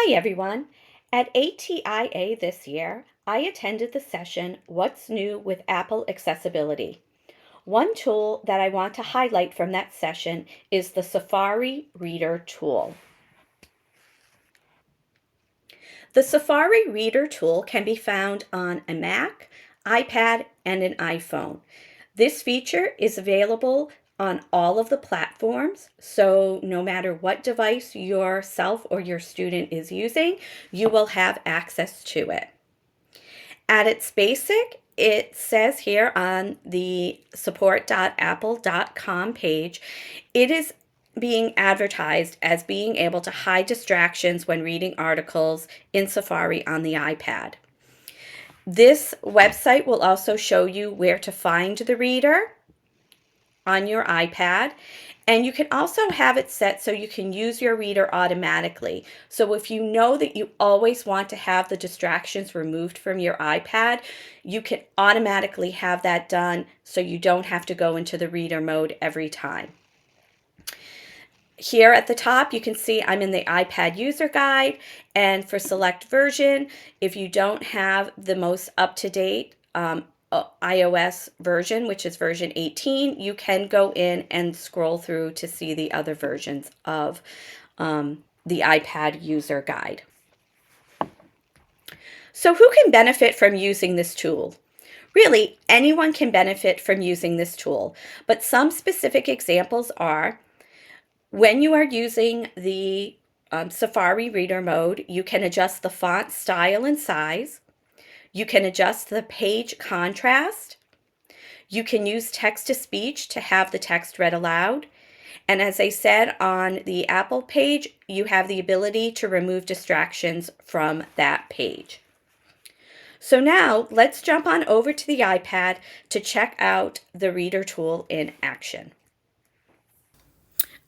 Hi everyone. At ATIA this year, I attended the session What's New with Apple Accessibility. One tool that I want to highlight from that session is the Safari Reader tool. The Safari Reader tool can be found on a Mac, iPad, and an iPhone. This feature is available on all of the platforms, so no matter what device yourself or your student is using, you will have access to it. At its basic, it says here on the support.apple.com page, it is being advertised as being able to hide distractions when reading articles in Safari on the iPad. This website will also show you where to find the reader on your iPad. And you can also have it set so you can use your reader automatically. So if you know that you always want to have the distractions removed from your iPad, you can automatically have that done so you don't have to go into the reader mode every time. Here at the top, you can see I'm in the iPad user guide, and for select version, if you don't have the most up-to-date iOS version, which is version 18, you can go in and scroll through to see the other versions of the iPad user guide. So who can benefit from using this tool? Really, anyone can benefit from using this tool, but some specific examples are when you are using the Safari Reader mode, you can adjust the font style and size. You can adjust the page contrast. You can use text-to-speech to have the text read aloud. And as I said on the Apple page, you have the ability to remove distractions from that page. So now let's jump on over to the iPad to check out the Reader tool in action.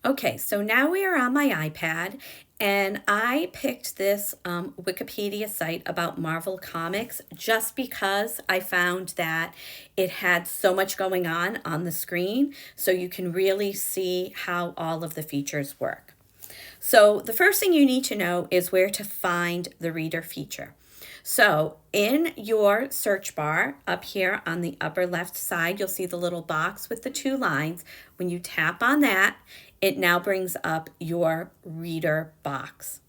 Okay, so now we are on my iPad, and I picked this Wikipedia site about Marvel Comics just because I found that it had so much going on the screen, so you can really see how all of the features work. So the first thing you need to know is where to find the Reader feature. So in your search bar up here on the upper left side, you'll see the little box with the two lines. When you tap on that, it now brings up your Reader box.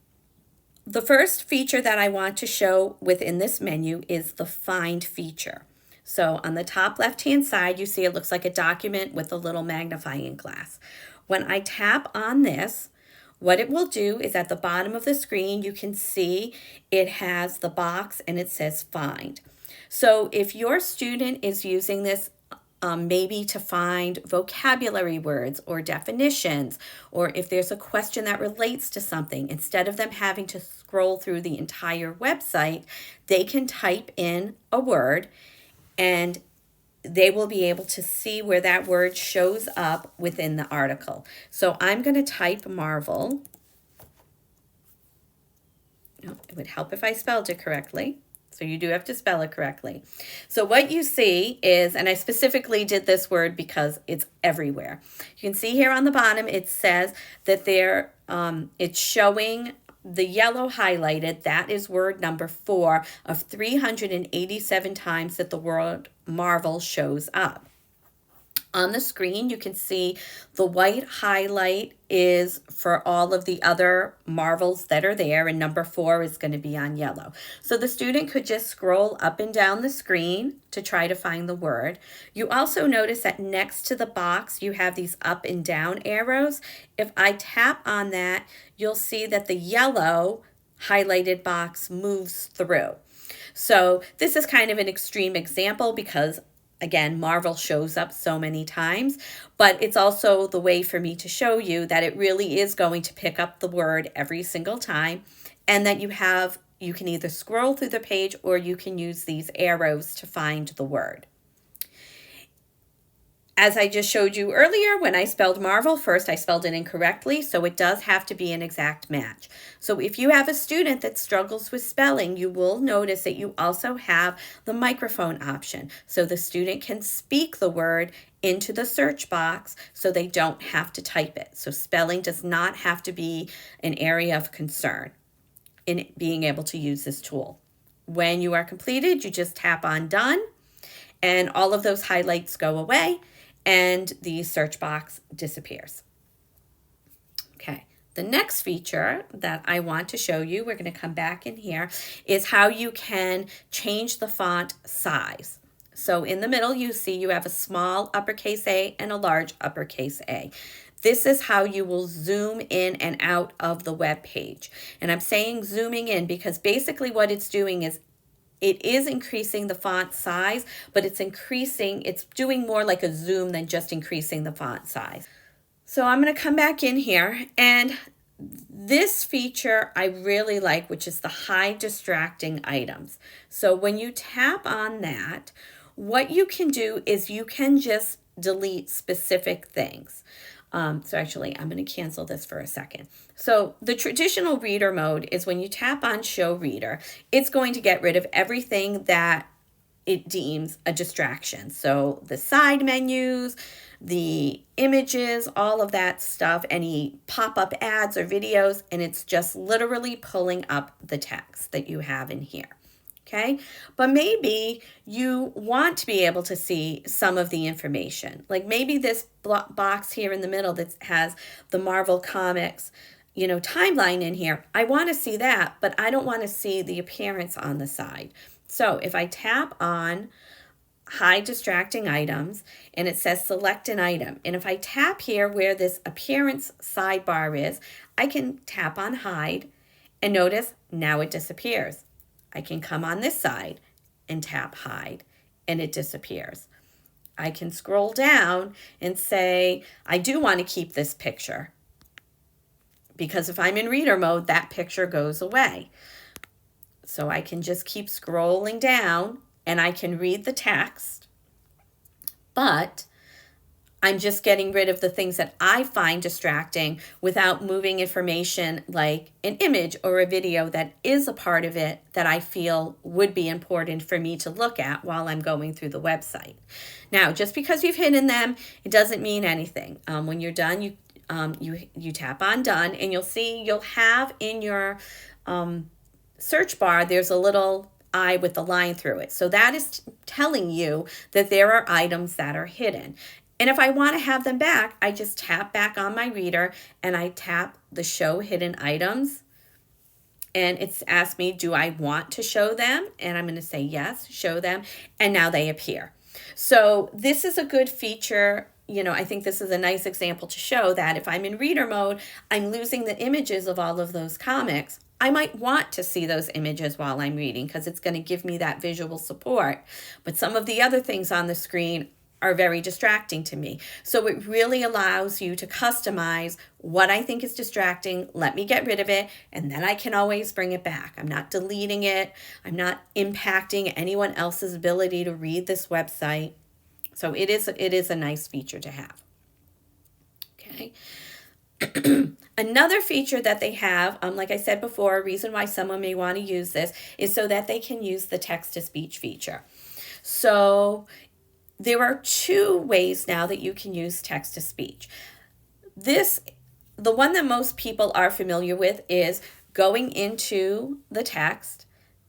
The first feature that I want to show within this menu is the Find feature. So on the top left-hand side, you see it looks like a document with a little magnifying glass. When I tap on this, what it will do is at the bottom of the screen, you can see it has the box and it says Find. So if your student is using this maybe to find vocabulary words or definitions, or if there's a question that relates to something, instead of them having to scroll through the entire website, they can type in a word and they will be able to see where that word shows up within the article. So I'm going to type Marvel. Oh, it would help if I spelled it correctly. So you do have to spell it correctly. So what you see is, and I specifically did this word because it's everywhere. You can see here on the bottom, it says that it's showing the yellow highlighted. That is word number 4 of 387 times that the word Marvel shows up. On the screen, you can see the white highlight is for all of the other Marvels that are there, and number 4 is going to be on yellow. So the student could just scroll up and down the screen to try to find the word. You also notice that next to the box, you have these up and down arrows. If I tap on that, you'll see that the yellow highlighted box moves through. So this is kind of an extreme example because again, Marvel shows up so many times, but it's also the way for me to show you that it really is going to pick up the word every single time, and that you can either scroll through the page or you can use these arrows to find the word. As I just showed you earlier, when I spelled Marvel, first I spelled it incorrectly, so it does have to be an exact match. So if you have a student that struggles with spelling, you will notice that you also have the microphone option. So the student can speak the word into the search box so they don't have to type it. So spelling does not have to be an area of concern. in being able to use this tool. When you are completed, you just tap on done, and all of those highlights go away and the search box disappears. Okay, the next feature that I want to show you, we're going to come back in here, is how you can change the font size. So in the middle, you see you have a small uppercase A and a large uppercase A. This is how you will zoom in and out of the web page. And I'm saying zooming in because basically what it's doing is it is increasing the font size, but it's doing more like a zoom than just increasing the font size. So I'm going to come back in here, and this feature I really like, which is the hide distracting items. So when you tap on that, what you can do is you can just delete specific things. So actually, I'm going to cancel this for a second. So the traditional reader mode is when you tap on show reader, it's going to get rid of everything that it deems a distraction. So the side menus, the images, all of that stuff, any pop-up ads or videos, and it's just literally pulling up the text that you have in here. Okay, but maybe you want to be able to see some of the information. Like maybe this box here in the middle that has the Marvel Comics, timeline in here. I want to see that, but I don't want to see the appearance on the side. So if I tap on hide distracting items and it says select an item, and if I tap here where this appearance sidebar is, I can tap on hide, and notice now it disappears. I can come on this side and tap hide, and it disappears. I can scroll down and say, I do want to keep this picture, because if I'm in reader mode, that picture goes away. So I can just keep scrolling down and I can read the text, but I'm just getting rid of the things that I find distracting without moving information like an image or a video that is a part of it that I feel would be important for me to look at while I'm going through the website. Now, just because you've hidden them, it doesn't mean anything. When you're done, you tap on done, and you'll have in your search bar, there's a little eye with the line through it. So that is telling you that there are items that are hidden. And if I want to have them back, I just tap back on my reader and I tap the show hidden items. And it's asked me, do I want to show them? And I'm going to say yes, show them. And now they appear. So this is a good feature. I think this is a nice example to show that if I'm in reader mode, I'm losing the images of all of those comics. I might want to see those images while I'm reading because it's going to give me that visual support. But some of the other things on the screen are very distracting to me. So it really allows you to customize what I think is distracting, let me get rid of it, and then I can always bring it back. I'm not deleting it. I'm not impacting anyone else's ability to read this website. So it is a nice feature to have. Okay. Another feature that they have, like I said before, a reason why someone may want to use this is so that they can use the text-to-speech feature. So there are two ways now that you can use text-to-speech. The one that most people are familiar with is going into the text,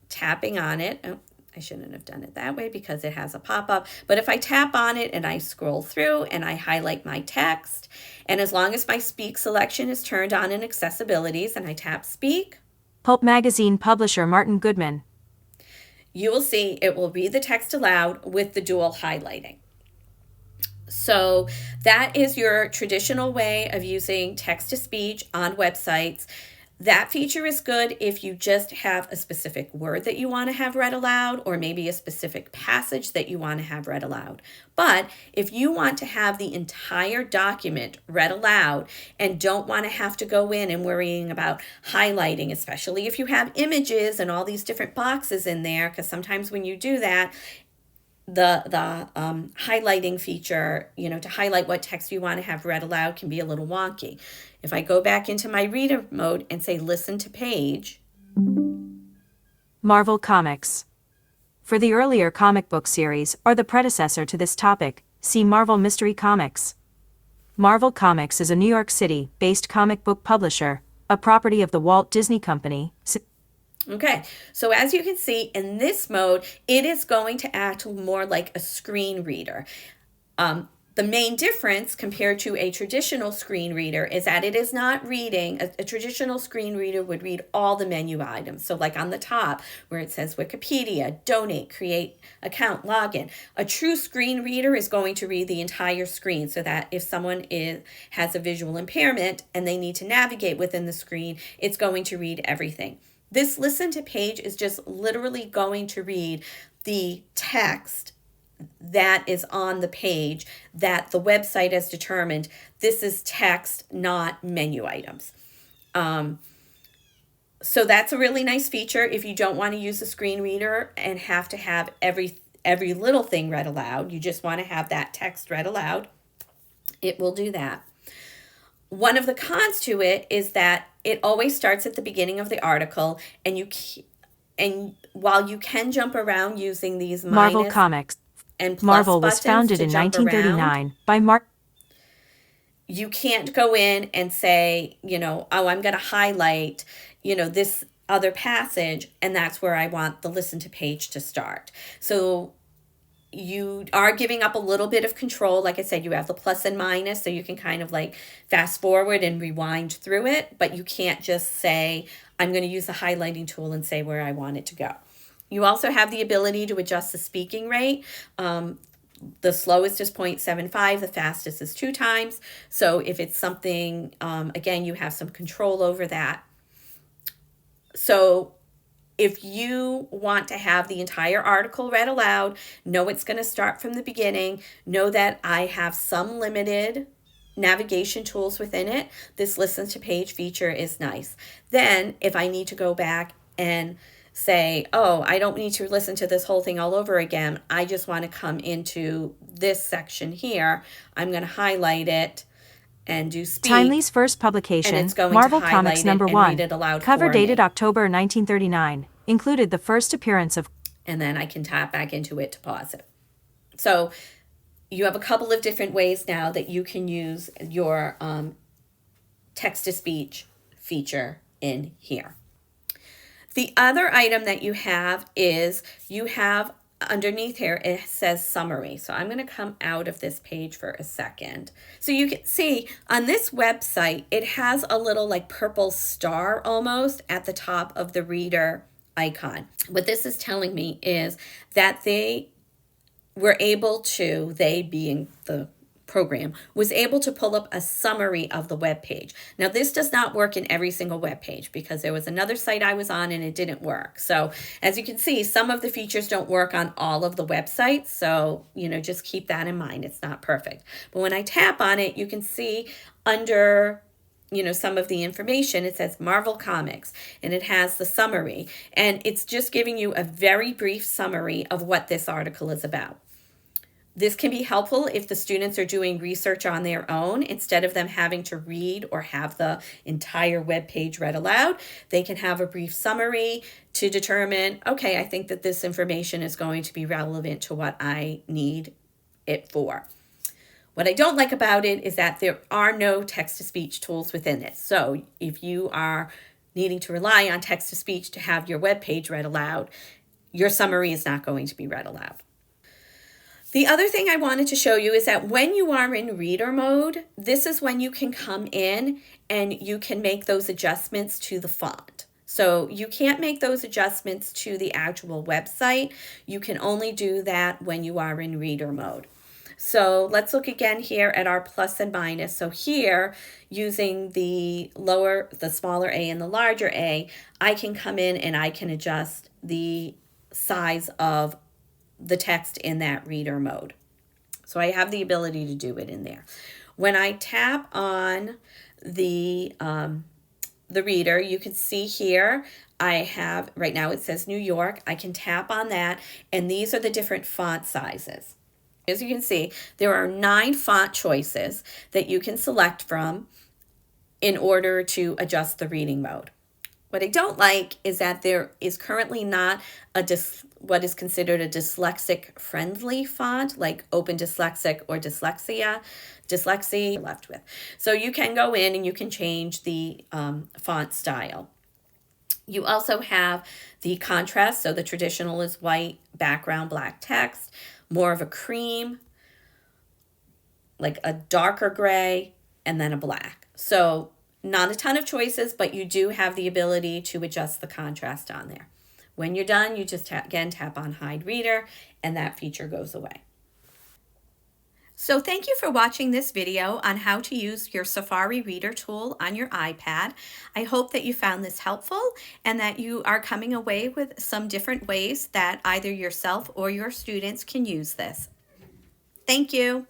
tapping on it. Oh, I shouldn't have done it that way because it has a pop-up. But if I tap on it and I scroll through and I highlight my text, and as long as my speak selection is turned on in accessibilities and I tap speak, Pulp Magazine publisher Martin Goodman, you will see it will read the text aloud with the dual highlighting. So that is your traditional way of using text-to-speech on websites. That feature is good if you just have a specific word that you want to have read aloud, or maybe a specific passage that you want to have read aloud. But if you want to have the entire document read aloud and don't want to have to go in and worrying about highlighting, especially if you have images and all these different boxes in there, because sometimes when you do that, the highlighting feature, to highlight what text you want to have read aloud can be a little wonky. If I go back into my reader mode and say listen to page. Marvel Comics. For the earlier comic book series or the predecessor to this topic, see Marvel Mystery Comics. Marvel Comics is a New York City-based comic book publisher, a property of the Walt Disney Company. Okay, so as you can see in this mode, it is going to act more like a screen reader. The main difference compared to a traditional screen reader is that it is not reading. A traditional screen reader would read all the menu items. So, like on the top where it says Wikipedia, donate, create account, login. A true screen reader is going to read the entire screen so that if someone has a visual impairment and they need to navigate within the screen, it's going to read everything. This listen to page is just literally going to read the text that is on the page that the website has determined this is text, not menu items. So that's a really nice feature if you don't want to use a screen reader and have to have every little thing read aloud. You just want to have that text read aloud. It will do that. One of the cons to it is that it always starts at the beginning of the article, and while you can jump around using these Marvel minus Comics. and plus Marvel was buttons founded to in jump around, 1939 by Mark. you can't go in and say, oh, I'm going to highlight, this other passage, and that's where I want the listen to page to start. So you are giving up a little bit of control. Like I said, you have the plus and minus, so you can kind of like fast forward and rewind through it, but you can't just say, I'm going to use the highlighting tool and say where I want it to go. You also have the ability to adjust the speaking rate. The slowest is 0.75, the fastest is 2 times. So if it's something, again, you have some control over that. So if you want to have the entire article read aloud, know it's going to start from the beginning, know that I have some limited navigation tools within it. This listen to page feature is nice. Then if I need to go back and say, oh, I don't need to listen to this whole thing all over again, I just want to come into this section here, I'm going to highlight it and do speak. Timely's first And publication, it's going Marvel to Comics highlight it and #1, read it aloud cover for dated me. October 1939, included the first appearance of. And then I can tap back into it to pause it. So you have a couple of different ways now that you can use your text-to-speech feature in here. The other item that you have is you have underneath here, it says summary. So I'm going to come out of this page for a second. So you can see on this website, it has a little like purple star almost at the top of the reader icon. What this is telling me is that they were able to, they being the program, was able to pull up a summary of the web page. Now, this does not work in every single web page because there was another site I was on and it didn't work. So as you can see, some of the features don't work on all of the websites. So, just keep that in mind. It's not perfect. But when I tap on it, you can see under some of the information, it says Marvel Comics, and it has the summary. And it's just giving you a very brief summary of what this article is about. This can be helpful if the students are doing research on their own. Instead of them having to read or have the entire web page read aloud, they can have a brief summary to determine, okay, I think that this information is going to be relevant to what I need it for. What I don't like about it is that there are no text-to-speech tools within it. So if you are needing to rely on text-to-speech to have your web page read aloud, your summary is not going to be read aloud. The other thing I wanted to show you is that when you are in reader mode, this is when you can come in and you can make those adjustments to the font. So you can't make those adjustments to the actual website. You can only do that when you are in reader mode. So let's look again here at our plus and minus. So here, using the smaller a and the larger a, I can come in and I can adjust the size of the text in that reader mode. So I have the ability to do it in there. When I tap on the reader, you can see here I have, right now it says New York. I can tap on that, and these are the different font sizes. As you can see, there are 9 font choices that you can select from in order to adjust the reading mode. What I don't like is that there is currently not what is considered a dyslexic-friendly font, like Open Dyslexic or Dyslexia left with. So you can go in and you can change the font style. You also have the contrast, so the traditional is white, background, black text, more of a cream, like a darker gray, and then a black. So not a ton of choices, but you do have the ability to adjust the contrast on there. When you're done, you just again tap on Hide Reader, and that feature goes away. So thank you for watching this video on how to use your Safari Reader tool on your iPad. I hope that you found this helpful and that you are coming away with some different ways that either yourself or your students can use this. Thank you.